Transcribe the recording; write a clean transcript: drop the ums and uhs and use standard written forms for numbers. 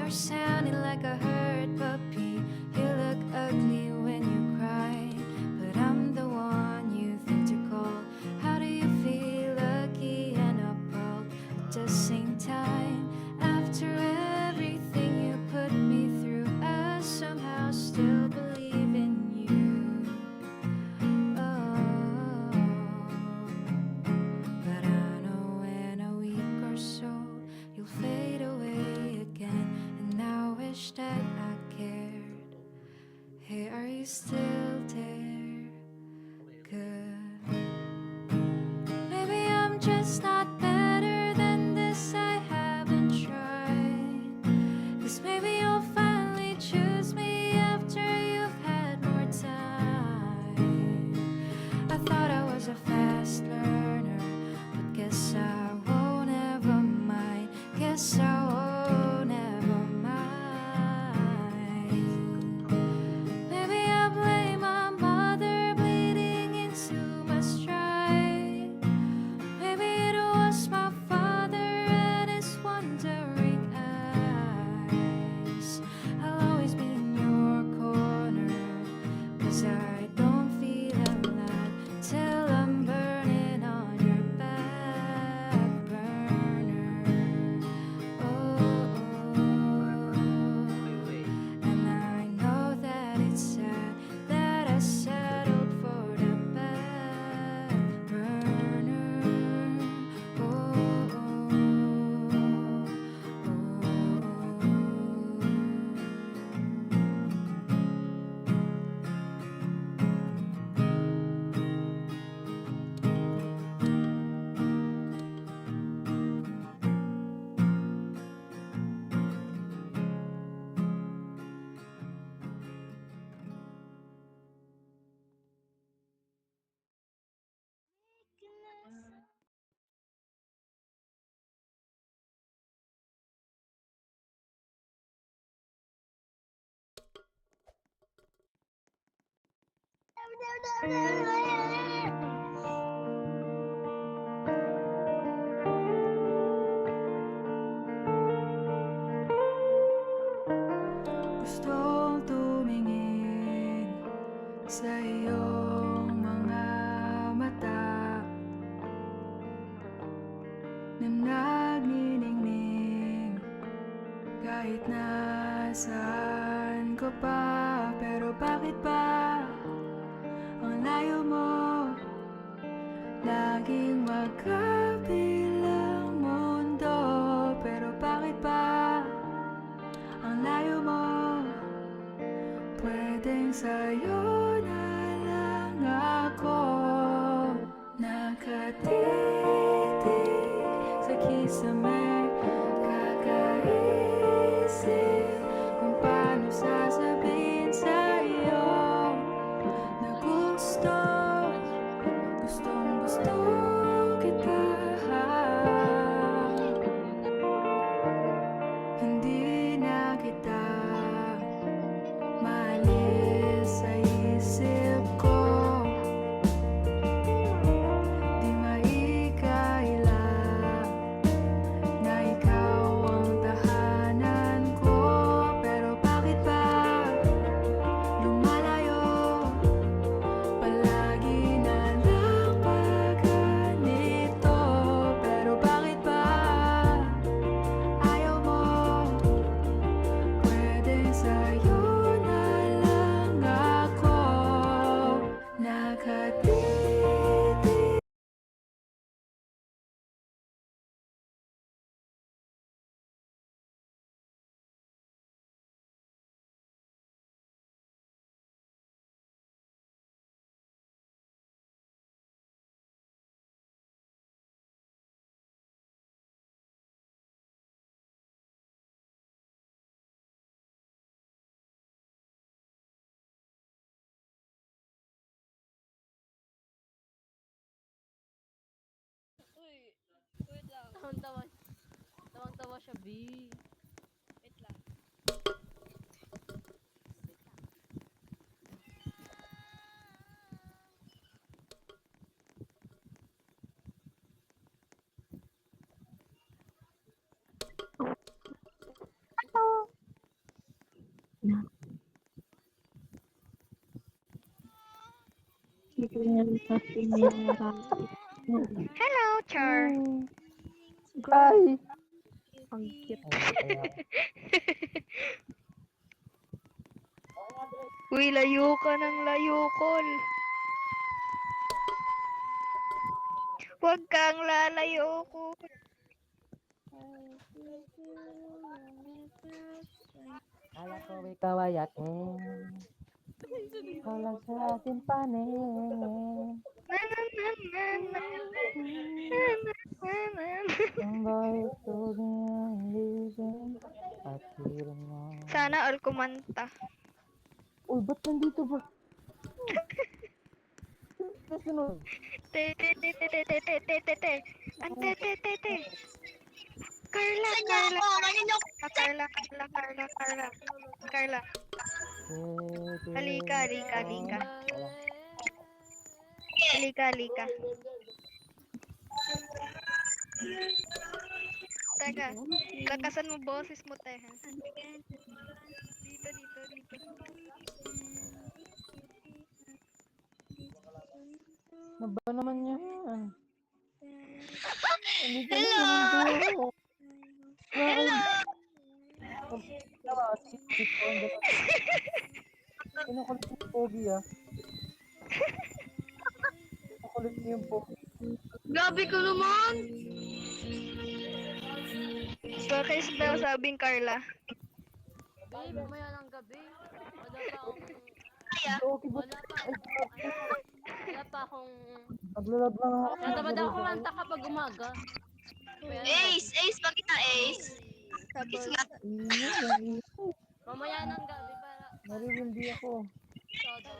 You're sounding like a hurt puppy. You look ugly when you cry, but I'm the one you think to call. How do you feel lucky and appalled at the same time? After everything you put me through, I somehow still believe in you. Oh, but I know in a week or so you'll fade away again, and I wish that I cared. Hey, are you still there? Good. Maybe I'm just not better than this, I haven't tried. 'Cause maybe you'll finally choose me after you've had more time. I thought I was a fast learner, but guess I won't ever mind. Guess I won't ever mind. Maybe I blame my mother bleeding into my stride. Maybe it was my father and his wandering eyes. I'll always be in your corner, 'cause I don't feel alive till I'm burning on your back burner. Oh, and I know that it's sad that I settled for the back burner. Gustong tumingin sa iyong mga mata na nagniningning kahit nasaan ko pa. Pero bakit ba ang layo mo? Laging magkabilang mundo. Pero bakit ba ang layo mo? Pwedeng sa'yo na lang ako nakatitig sa kisame, kakaisip kung paano sasabihin sa'yo na gustong gusto kita. Hindi na kita maalis sa isip ko. Di maikaila na ikaw ang tahanan ko. Pero bakit ba lumalayo? Palagi na lang ba ganito? Pero bakit ba ayaw mo? Pwedeng sa'yo na lang ako nakatitig. Uy, wait lang. Tawang-tawa siya, B. Wait lang. Hello, Char. Ay! Ang cute. Uy, layo ka ng layo, Col. Huwag kang lalayo, Col. Kala ko ikaw ay akin. Ikaw lang sa akin panin. Ang bawat tugong lising at hiram mo. Sana all kumanta. Uy, ba't nandito ba? Kasunod. Te, te, te, te, te, te, te, te, te, te. Ante, te, te, te. Carla, Carla, Carla, Carla, Carla, Carla, Carla. Halika, halika, halika. Halika, halika. Teka, lakasan mo boses mo, Teha. Dito, dito, dito. Ano ba naman yan? Andito na mundo. Hello! Kinukulit yung pogi ah. Kinukulit niyo yung pogi. Gabi ko naman! Bakit daw sabing Carla? Babe, mamaya ng gabi. Wala pa akong... Pogi ba? Wala pa. Ay, Wala pa akong... naglalab lang ako. Natamad ako kumanta kapag umaga. Ace! Ace! Bakit na Ace? Tapos, Mamaya ng gabi para... Naririndi ako. Todo.